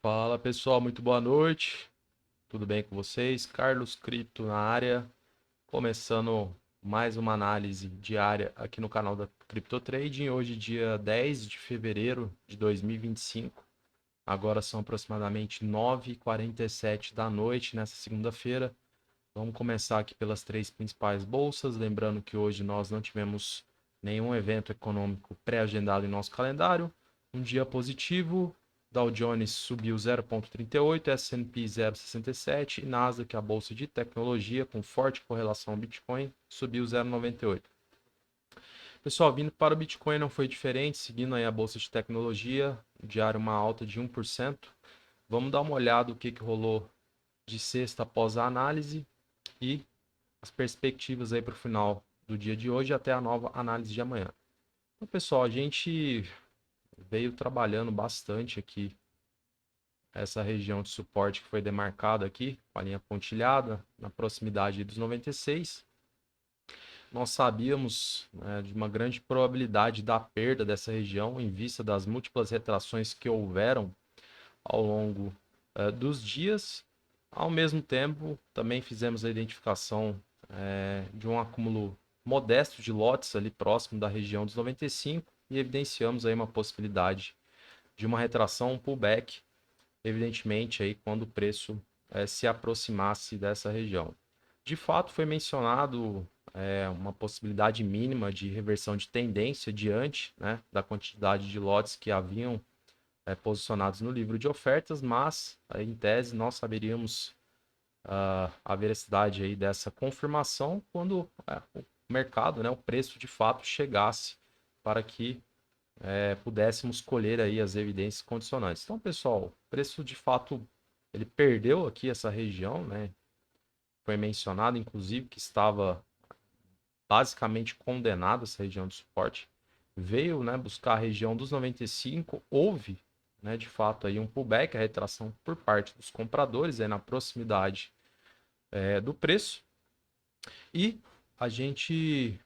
Fala pessoal, muito boa noite. Tudo bem com vocês? Carlos Cripto na área, começando mais uma análise diária aqui no canal da Crypto Trading. Hoje, dia 10 de fevereiro de 2025. Agora são aproximadamente 9h47 da noite nessa segunda-feira. Vamos começar aqui pelas três principais bolsas. Lembrando que hoje nós não tivemos nenhum evento econômico pré-agendado em nosso calendário. Um dia positivo. Dow Jones subiu 0,38, S&P 0,67 e Nasdaq, a bolsa de tecnologia com forte correlação ao Bitcoin, subiu 0,98. Pessoal, vindo para o Bitcoin não foi diferente, seguindo aí a bolsa de tecnologia, diário uma alta de 1%. Vamos dar uma olhada no que rolou de sexta após a análise e as perspectivas aí para o final do dia de hoje até a nova análise de amanhã. Então, pessoal, a gente veio trabalhando bastante aqui essa região de suporte que foi demarcada aqui, com a linha pontilhada, na proximidade dos 96. Nós sabíamos, né, de uma grande probabilidade da perda dessa região em vista das múltiplas retrações que houveram ao longo dos dias. Ao mesmo tempo, também fizemos a identificação de um acúmulo modesto de lotes ali próximo da região dos 95 e evidenciamos aí uma possibilidade de uma retração, um pullback, evidentemente aí quando o preço se aproximasse dessa região. De fato, foi mencionado uma possibilidade mínima de reversão de tendência diante, né, da quantidade de lotes que haviam posicionados no livro de ofertas, mas em tese nós saberíamos a veracidade aí dessa confirmação quando o mercado, né, o preço de fato chegasse para que pudéssemos colher aí as evidências condicionantes. Então, pessoal, o preço de fato ele perdeu aqui essa região, né? Foi mencionado, inclusive, que estava basicamente condenado essa região de suporte. Veio, né, buscar a região dos 95, houve, né, de fato aí um pullback, a retração por parte dos compradores aí na proximidade do preço. E a gente,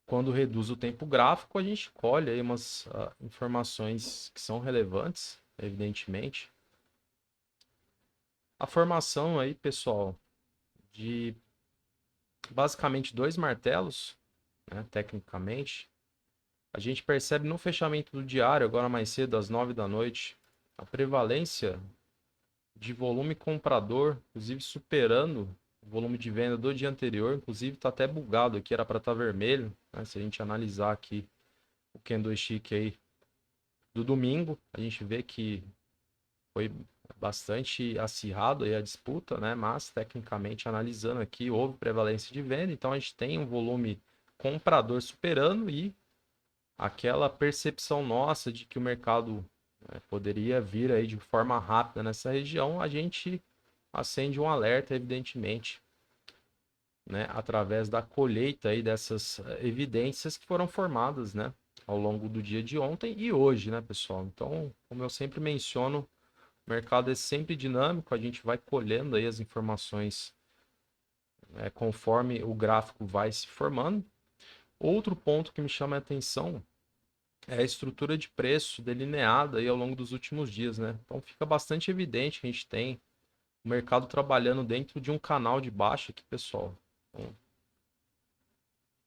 quando reduz o tempo gráfico, a gente colhe aí umas informações que são relevantes, evidentemente. A formação aí, pessoal, de basicamente dois martelos, né, tecnicamente. A gente percebe no fechamento do diário, agora mais cedo, às 9 da noite, a prevalência de volume comprador, inclusive superando o volume de venda do dia anterior. Inclusive está até bugado aqui, era para estar vermelho, né? Se a gente analisar aqui o candlestick aí do domingo, a gente vê que foi bastante acirrado aí a disputa, né? Mas tecnicamente analisando aqui, houve prevalência de venda, então a gente tem um volume comprador superando e aquela percepção nossa de que o mercado poderia vir aí de forma rápida nessa região, a gente acende um alerta, evidentemente, né, através da colheita aí dessas evidências que foram formadas, né, ao longo do dia de ontem e hoje, né, pessoal? Então, como eu sempre menciono, o mercado é sempre dinâmico, a gente vai colhendo aí as informações conforme o gráfico vai se formando. Outro ponto que me chama a atenção é a estrutura de preço delineada aí ao longo dos últimos dias, né? Então fica bastante evidente que a gente tem o mercado trabalhando dentro de um canal de baixa aqui, pessoal. Então,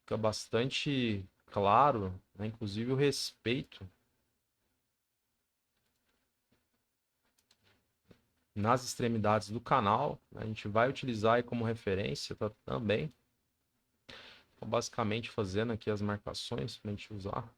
fica bastante claro, né? Inclusive o respeito nas extremidades do canal, né? A gente vai utilizar aí como referência também. Então, basicamente fazendo aqui as marcações para a gente usar.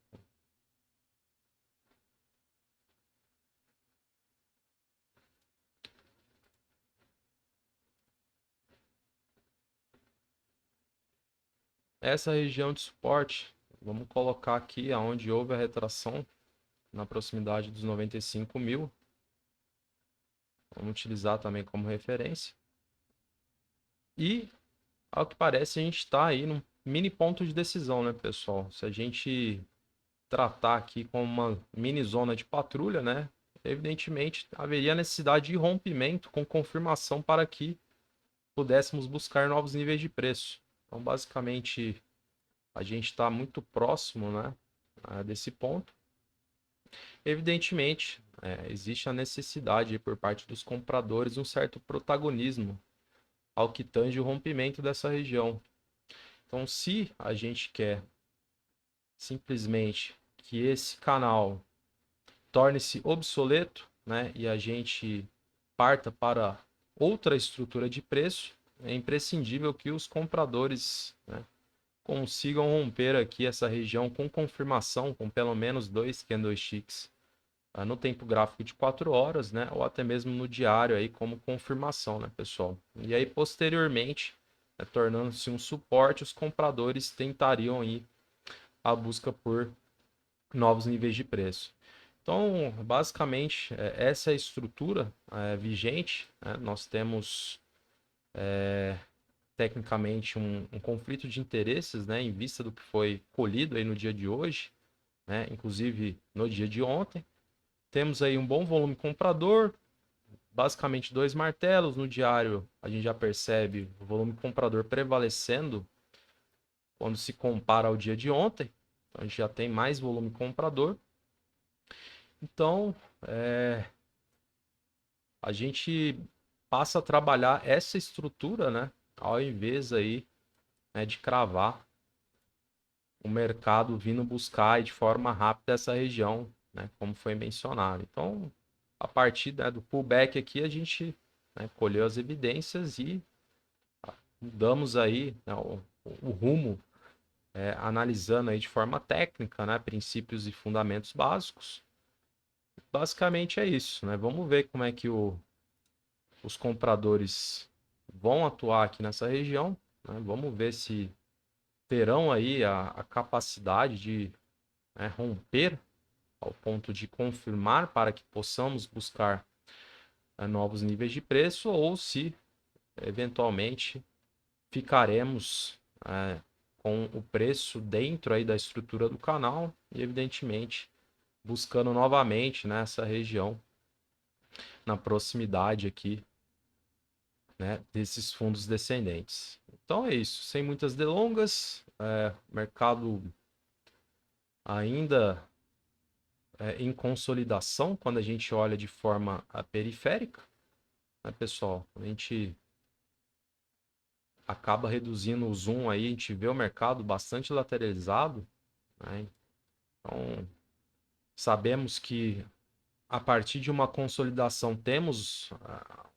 Essa região de suporte, vamos colocar aqui aonde houve a retração na proximidade dos 95 mil. Vamos utilizar também como referência. E, ao que parece, a gente está aí num mini ponto de decisão, né, pessoal? Se a gente tratar aqui como uma mini zona de patrulha, né, evidentemente haveria necessidade de rompimento com confirmação para que pudéssemos buscar novos níveis de preço. Então, basicamente, a gente está muito próximo, né, desse ponto. Evidentemente, existe a necessidade por parte dos compradores um certo protagonismo ao que tange o rompimento dessa região. Então, se a gente quer simplesmente que esse canal torne-se obsoleto, né, e a gente parta para outra estrutura de preço, é imprescindível que os compradores, né, consigam romper aqui essa região com confirmação, com pelo menos 2 candlesticks no tempo gráfico de 4 horas, né, ou até mesmo no diário aí como confirmação, né, pessoal? E aí posteriormente, tornando-se um suporte, os compradores tentariam ir à busca por novos níveis de preço. Então, basicamente, essa é a estrutura vigente, né? Nós temos tecnicamente um conflito de interesses, né, em vista do que foi colhido aí no dia de hoje, né, inclusive no dia de ontem. Temos aí um bom volume comprador, basicamente 2 martelos. No diário a gente já percebe o volume comprador prevalecendo quando se compara ao dia de ontem. Então, a gente já tem mais volume comprador. Então, a gente passa a trabalhar essa estrutura, né, ao invés aí, né, de cravar o mercado vindo buscar de forma rápida essa região, né, como foi mencionado. Então, a partir, né, do pullback aqui, a gente, né, colheu as evidências e mudamos aí, né, o rumo, analisando aí de forma técnica, né, princípios e fundamentos básicos. Basicamente é isso, né? Vamos ver como é que os compradores vão atuar aqui nessa região, né? Vamos ver se terão aí a capacidade de, né, romper ao ponto de confirmar para que possamos buscar novos níveis de preço, ou se eventualmente ficaremos com o preço dentro aí da estrutura do canal e evidentemente buscando novamente nessa região na proximidade aqui, né, desses fundos descendentes. Então é isso, sem muitas delongas, mercado ainda em consolidação quando a gente olha de forma periférica, né, pessoal? A gente acaba reduzindo o zoom aí, a gente vê o mercado bastante lateralizado, né? Então, sabemos que a partir de uma consolidação temos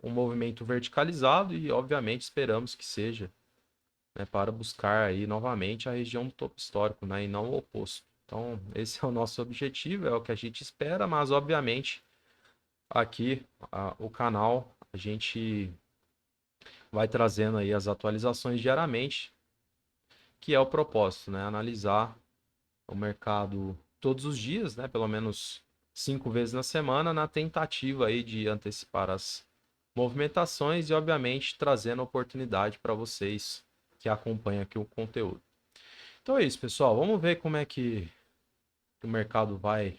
um movimento verticalizado e, obviamente, esperamos que seja, né, para buscar aí novamente a região do topo histórico, né, e não o oposto. Então, esse é o nosso objetivo, é o que a gente espera, mas, obviamente, aqui o canal a gente vai trazendo aí as atualizações diariamente, que é o propósito, né? Analisar o mercado todos os dias, né? Pelo menos 5 vezes na semana, na tentativa aí de antecipar as movimentações e, obviamente, trazendo oportunidade para vocês que acompanham aqui o conteúdo. Então é isso, pessoal. Vamos ver como é que o mercado vai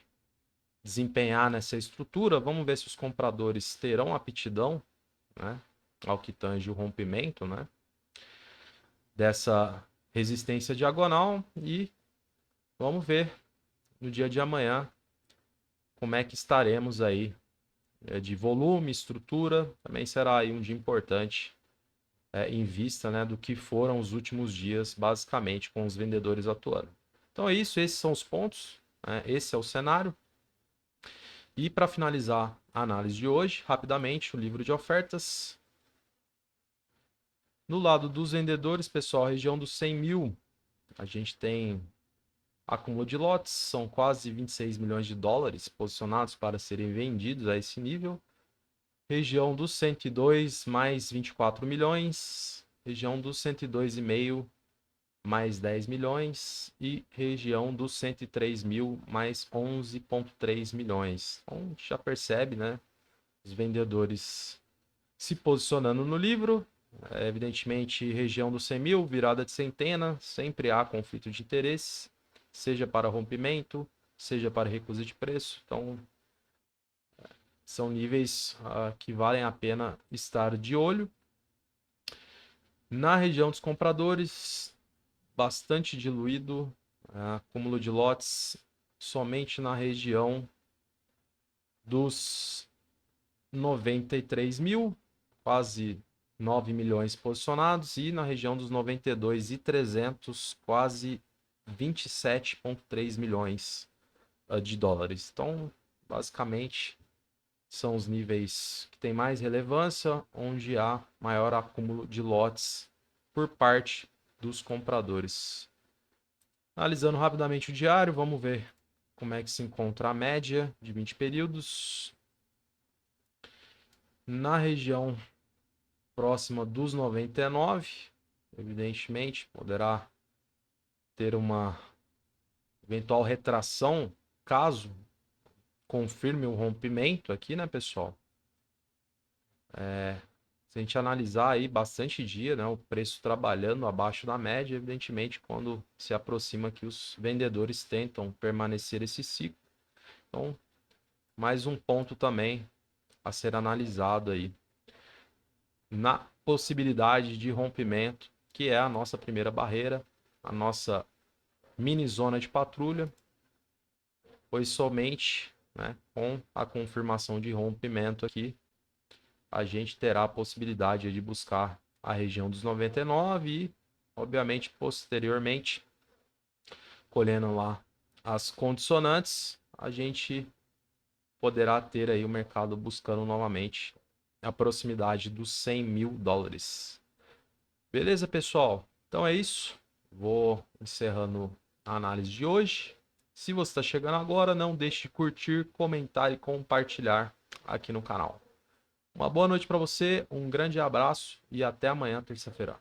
desempenhar nessa estrutura. Vamos ver se os compradores terão aptidão, né, ao que tange o rompimento, né, dessa resistência diagonal, e vamos ver no dia de amanhã como é que estaremos aí de volume, estrutura. Também será aí um dia importante em vista, né, do que foram os últimos dias, basicamente, com os vendedores atuando. Então é isso, esses são os pontos, né, esse é o cenário. E para finalizar a análise de hoje, rapidamente, o livro de ofertas. No lado dos vendedores, pessoal, a região dos 100 mil, a gente tem acúmulo de lotes, são quase 26 milhões de dólares posicionados para serem vendidos a esse nível. Região dos 102, mais 24 milhões. Região dos 102,5, mais 10 milhões. E região dos 103 mil, mais 11,3 milhões. Então, a gente já percebe, né, os vendedores se posicionando no livro. Evidentemente, região dos 100 mil, virada de centena, sempre há conflito de interesse, seja para rompimento, seja para recusa de preço. Então, são níveis que valem a pena estar de olho. Na região dos compradores, bastante diluído, acúmulo de lotes somente na região dos 93 mil, quase 9 milhões posicionados, e na região dos 92.300, quase 27,3 milhões de dólares. Então, basicamente, são os níveis que têm mais relevância, onde há maior acúmulo de lotes por parte dos compradores. Analisando rapidamente o diário, vamos ver como é que se encontra a média de 20 períodos. Na região próxima dos 99, evidentemente, poderá ter uma eventual retração, caso confirme o rompimento aqui, né, pessoal? Se a gente analisar aí bastante dia, né, o preço trabalhando abaixo da média, evidentemente, quando se aproxima que os vendedores tentam permanecer esse ciclo. Então, mais um ponto também a ser analisado aí na possibilidade de rompimento, que é a nossa primeira barreira, a nossa mini zona de patrulha, pois somente, né, com a confirmação de rompimento aqui, a gente terá a possibilidade de buscar a região dos 99 e, obviamente, posteriormente, colhendo lá as condicionantes, a gente poderá ter aí o mercado buscando novamente a proximidade dos 100 mil dólares. Beleza, pessoal? Então é isso. Vou encerrando a análise de hoje. Se você está chegando agora, não deixe de curtir, comentar e compartilhar aqui no canal. Uma boa noite para você, um grande abraço e até amanhã, terça-feira.